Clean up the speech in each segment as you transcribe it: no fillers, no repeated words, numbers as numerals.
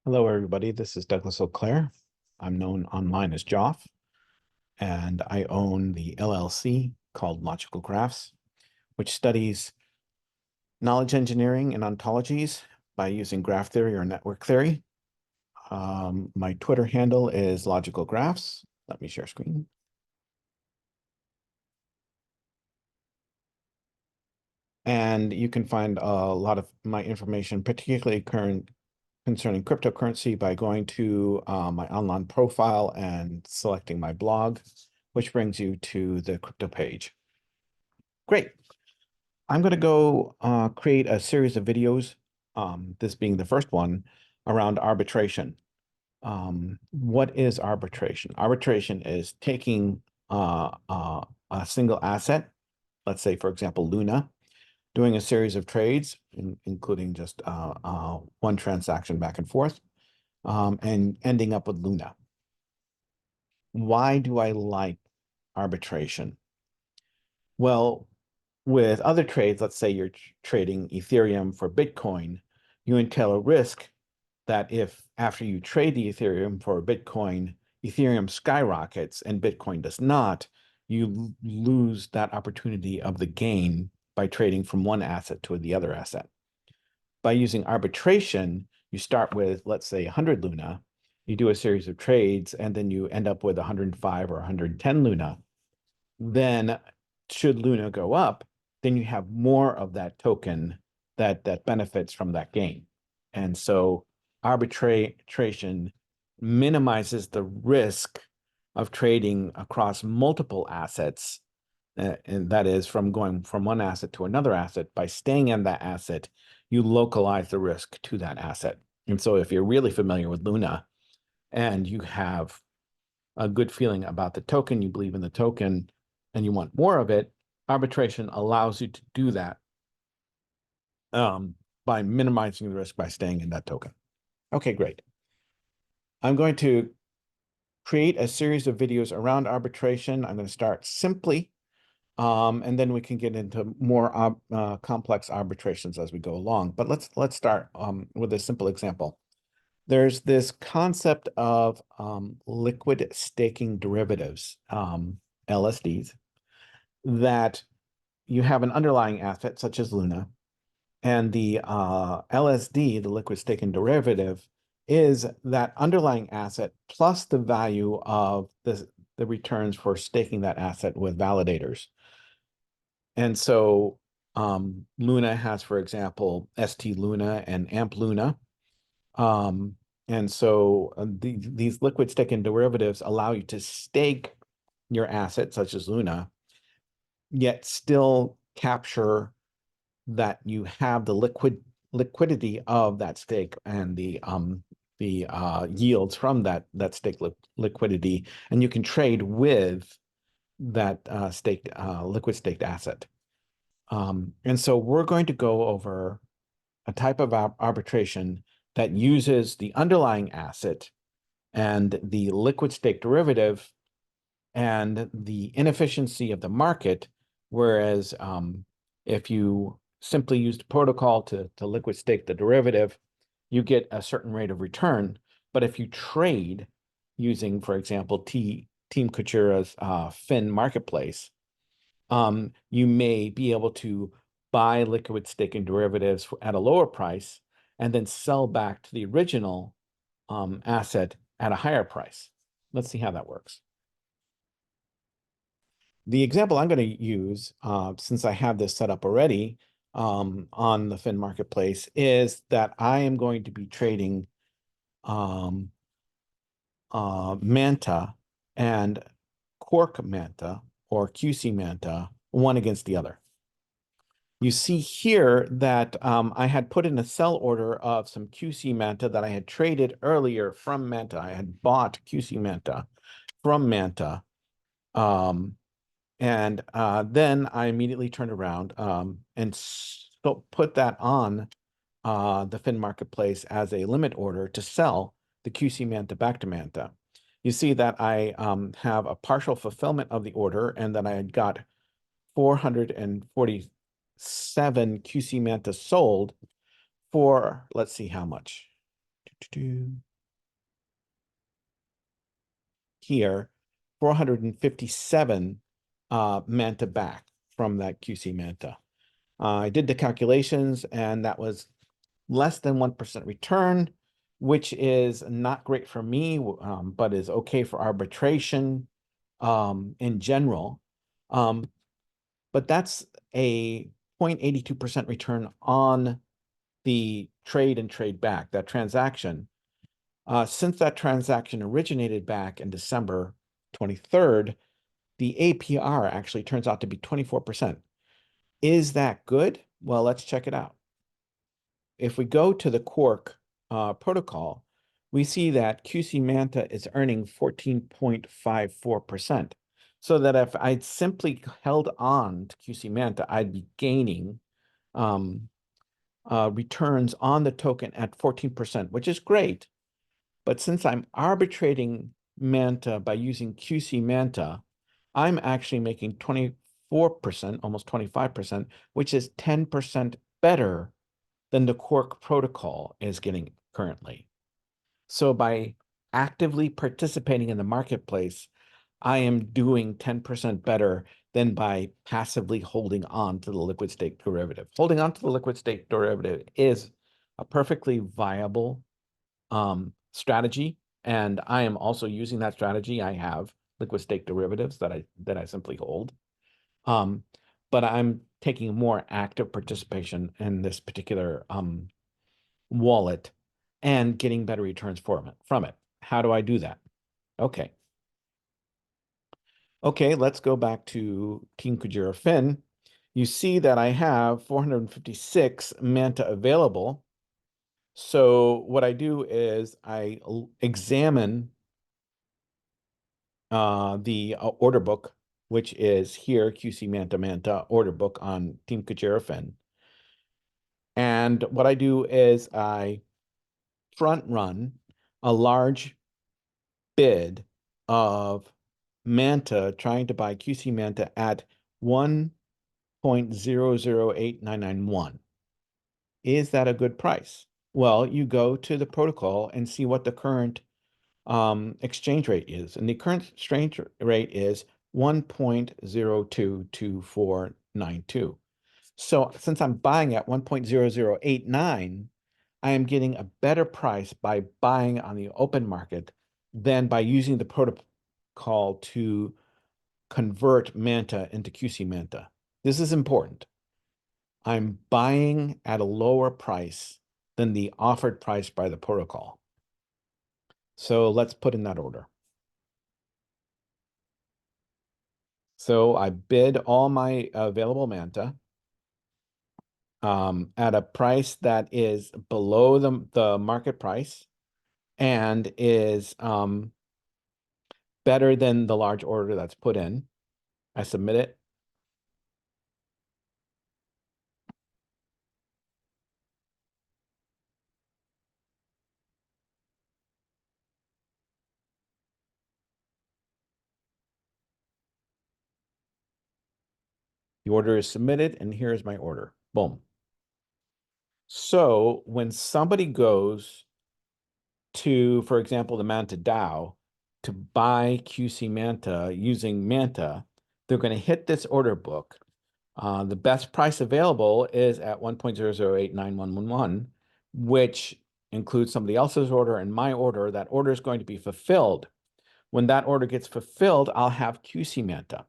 Hello, everybody. This is Douglas Auclair. I'm known online as Joff, and I own the LLC called Logical Graphs, which studies knowledge engineering and ontologies by using graph theory or network theory. My Twitter handle is Logical Graphs. Let me share screen. And you can find a lot of my information, particularly concerning cryptocurrency, by going to my online profile and selecting my blog, which brings you to the crypto page. Great. I'm going to go create a series of videos, this being the first one, around arbitration. What is arbitration? Arbitration is taking a single asset, let's say, for example, Luna, doing a series of trades, including just one transaction back and forth, and ending up with Luna. Why do I like arbitration? Well, with other trades, let's say you're trading Ethereum for Bitcoin, you entail a risk that if after you trade the Ethereum for Bitcoin, Ethereum skyrockets and Bitcoin does not, you lose that opportunity of the gain by trading from one asset to the other asset. By using arbitration, you start with, let's say, 100 Luna, you do a series of trades, and then you end up with 105 or 110 Luna. Then should Luna go up, then you have more of that token that benefits from that gain. And so arbitration minimizes the risk of trading across multiple assets, and that is from going from one asset to another asset. By staying in that asset, you localize the risk to that asset. And so if you're really familiar with Luna and you have a good feeling about the token, you believe in the token, and you want more of it, arbitration allows you to do that by minimizing the risk by staying in that token. Okay, great. I'm going to create a series of videos around arbitration. I'm going to start simply, and then we can get into more complex arbitrations as we go along. But let's start with a simple example. There's this concept of liquid staking derivatives, LSDs, that you have an underlying asset such as Luna, and the LSD, the liquid staking derivative, is that underlying asset plus the value of the returns for staking that asset with validators. And so Luna has, for example, ST Luna and AMP Luna. And so these liquid staking derivatives allow you to stake your asset, such as Luna, yet still capture that you have the liquidity of that stake and the yields from that stake liquidity, and you can trade with that liquid staked asset. And so we're going to go over a type of arbitration that uses the underlying asset and the liquid stake derivative and the inefficiency of the market, whereas if you simply use the protocol to liquid stake the derivative, you get a certain rate of return. But if you trade using, for example, Team Kujira's Fin marketplace, you may be able to buy liquid staking derivatives at a lower price and then sell back to the original asset at a higher price. Let's see how that works. The example I'm going to use, since I have this set up already on the Fin marketplace, is that I am going to be trading MNTA and qcMNTA or qcMNTA one against the other. You see here that I had put in a sell order of some qcMNTA that I had traded earlier from MNTA. I had bought qcMNTA from MNTA. And then I immediately turned around and so put that on the Fin marketplace as a limit order to sell the qcMNTA back to MNTA. You see that I have a partial fulfillment of the order, and then I had got 447 qcMNTA sold for, let's see how much. here, 457 MNTA back from that qcMNTA. I did the calculations, and that was less than 1% return, which is not great for me, but is okay for arbitration in general. But that's a 0.82% return on the trade and trade back, that transaction. Since that transaction originated back in December 23rd, the APR actually turns out to be 24%. Is that good? Well, let's check it out. If we go to the Quark protocol, we see that qcMNTA is earning 14.54%. So that if I'd simply held on to qcMNTA, I'd be gaining returns on the token at 14%, which is great. But since I'm arbitrating MNTA by using qcMNTA, I'm actually making 24%, almost 25%, which is 10% better than the Quark protocol is getting currently. So by actively participating in the marketplace, I am doing 10% better than by passively holding on to the liquid state derivative. Holding on to the liquid state derivative is a perfectly viable strategy, and I am also using that strategy. I have liquid state derivatives that I simply hold. But I'm taking more active participation in this particular wallet and getting better returns from it. How do I do that? Okay. Okay, let's go back to Team Kujira Fin. You see that I have 456 MNTA available. So what I do is I examine the order book, which is here, qcMNTA order book on Team Kujira Fin. And what I do is I front run a large bid of MNTA trying to buy qcMNTA at 1.008991. Is that a good price? Well, you go to the protocol and see what the current exchange rate is. And the current exchange rate is 1.022492. So since I'm buying at 1.0089, I am getting a better price by buying on the open market than by using the protocol to convert MNTA into qcMNTA. This is important. I'm buying at a lower price than the offered price by the protocol. So let's put in that order. So I bid all my available MNTA at a price that is below the market price and is better than the large order that's put in. I submit it. The order is submitted, and here's my order. Boom. So when somebody goes to, for example, the MNTA DAO to buy qcMNTA using MNTA, they're going to hit this order book. The best price available is at 1.008911, which includes somebody else's order and my order. That order is going to be fulfilled. When that order gets fulfilled, I'll have qcMNTA.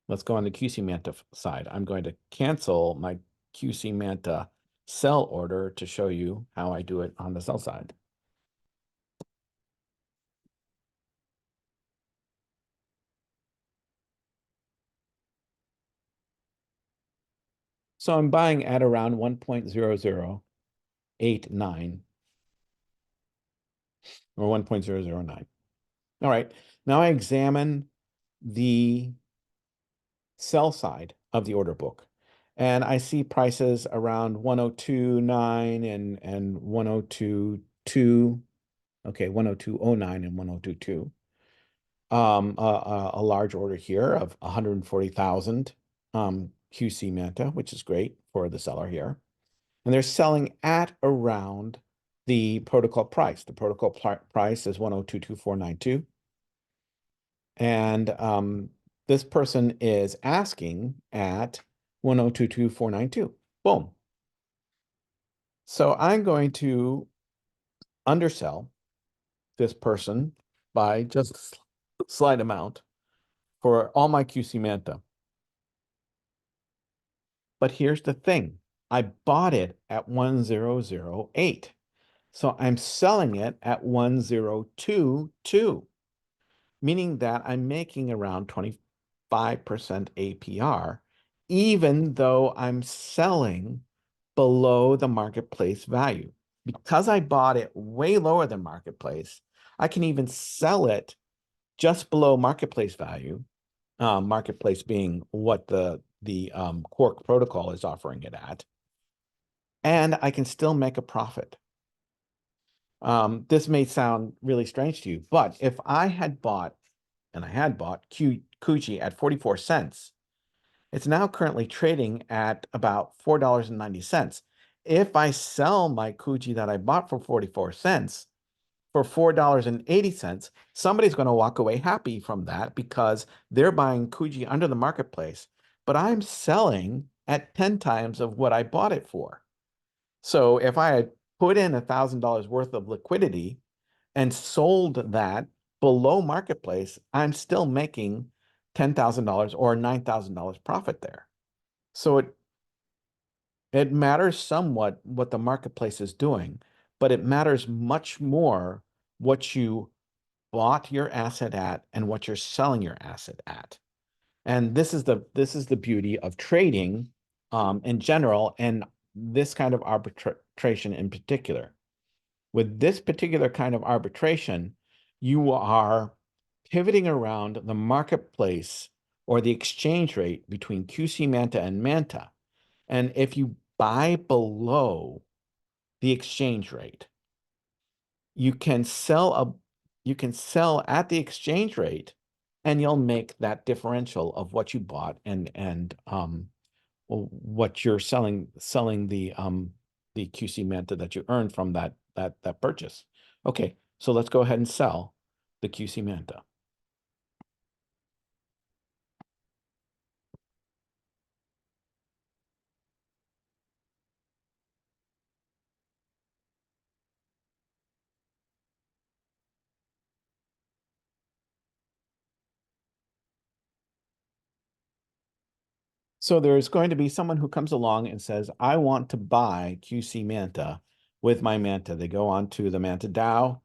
Let's go on the qcMNTA side. I'm going to cancel my qcMNTA sell order to show you how I do it on the sell side. So I'm buying at around 1.0089 or 1.009. All right, now I examine the sell side of the order book, and I see prices around 102.9 and 102.2. Okay, 102.09 and 102.2. A large order here of 140,000 qcMNTA, which is great for the seller here. And they're selling at around the protocol price. The protocol price is 1022492. And this person is asking at 1022492. Boom. So I'm going to undersell this person by just a slight amount for all my qcMNTA. But here's the thing. I bought it at 1008. So I'm selling it at 1022, meaning that I'm making around 25% APR, even though I'm selling below the marketplace value. Because I bought it way lower than marketplace, I can even sell it just below marketplace value, marketplace being what the Quark protocol is offering it at, and I can still make a profit. This may sound really strange to you, but if I had bought, and I had bought Kuji at 44 cents, it's now currently trading at about $4.90. If I sell my Kuji that I bought for 44 cents for $4.80, somebody's going to walk away happy from that because they're buying Kuji under the marketplace, but I'm selling at 10 times of what I bought it for. So if I had put in $1,000 worth of liquidity and sold that below marketplace, I'm still making $10,000 or $9,000 profit there. So it matters somewhat what the marketplace is doing, but it matters much more what you bought your asset at and what you're selling your asset at. And this is the beauty of trading in general, and this kind of arbitration in particular. With this particular kind of arbitration, you are pivoting around the marketplace or the exchange rate between qcMNTA and MNTA. And if you buy below the exchange rate, you can sell at the exchange rate, and you'll make that differential of what you bought and what you're selling the qcMNTA that you earned from that purchase. Okay, so let's go ahead and sell the qcMNTA. So there's going to be someone who comes along and says, I want to buy qcMNTA with my MNTA. They go on to the MNTA DAO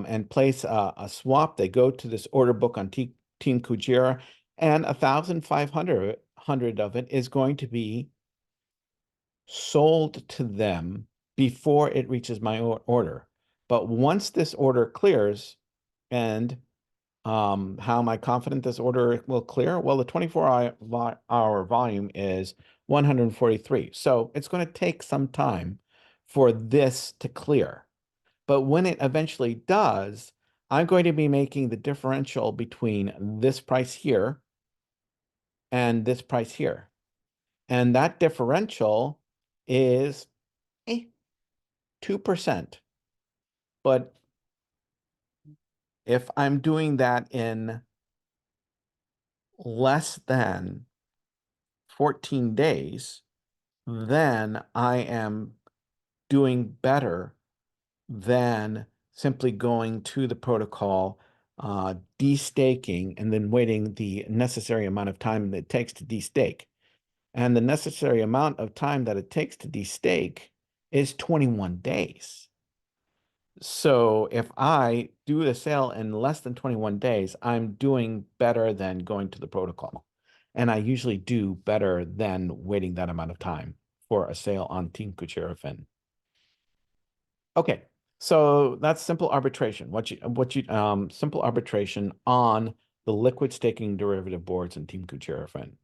and place a swap. They go to this order book on Team Kujira, and 1,500 of it is going to be sold to them before it reaches my order. But once this order clears, and how am I confident this order will clear? Well, the 24-hour volume is 143. So it's going to take some time for this to clear. But when it eventually does, I'm going to be making the differential between this price here and this price here. And that differential is 2%. But if I'm doing that in less than 14 days, then I am doing better than simply going to the protocol, destaking, and then waiting the necessary amount of time that it takes to destake. And the necessary amount of time that it takes to destake is 21 days. So if I do the sale in less than 21 days, I'm doing better than going to the protocol. And I usually do better than waiting that amount of time for a sale on Team Kujira Fin. Okay, so that's simple arbitration. Simple arbitration on the liquid staking derivative boards in Team Kujira Fin.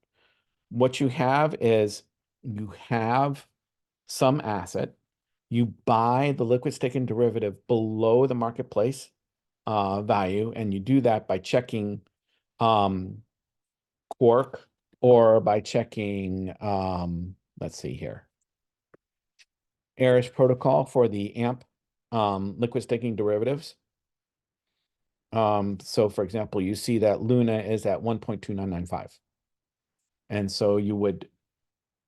What you have is you have some asset, you buy the liquid staking derivative below the marketplace value, and you do that by checking Quark or by checking, let's see here, Eris protocol for the AMP liquid staking derivatives. So for example, you see that Luna is at 1.2995. And so you would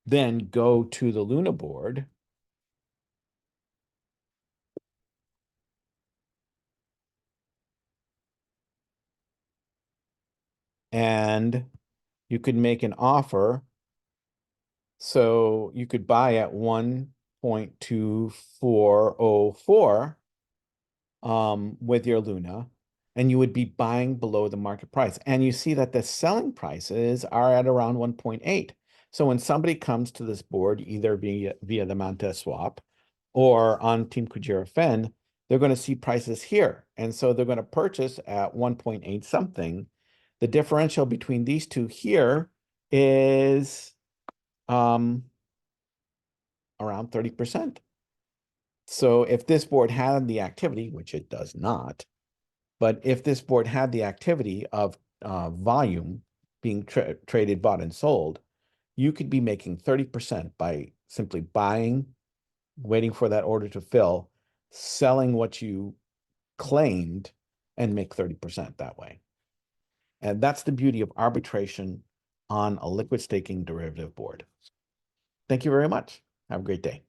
then go to the Luna board and you could make an offer. So you could buy at 1.2404 with your Luna, and you would be buying below the market price. And you see that the selling prices are at around 1.8. So when somebody comes to this board, either via the MNTA swap or on Team Kujira Fen, they're going to see prices here. And so they're going to purchase at 1.8 something. The differential between these two here is around 30%. So if this board had the activity, which it does not, but if this board had the activity of volume being traded, bought, and sold, you could be making 30% by simply buying, waiting for that order to fill, selling what you claimed, and make 30% that way. And that's the beauty of arbitration on a liquid staking derivative board. Thank you very much. Have a great day.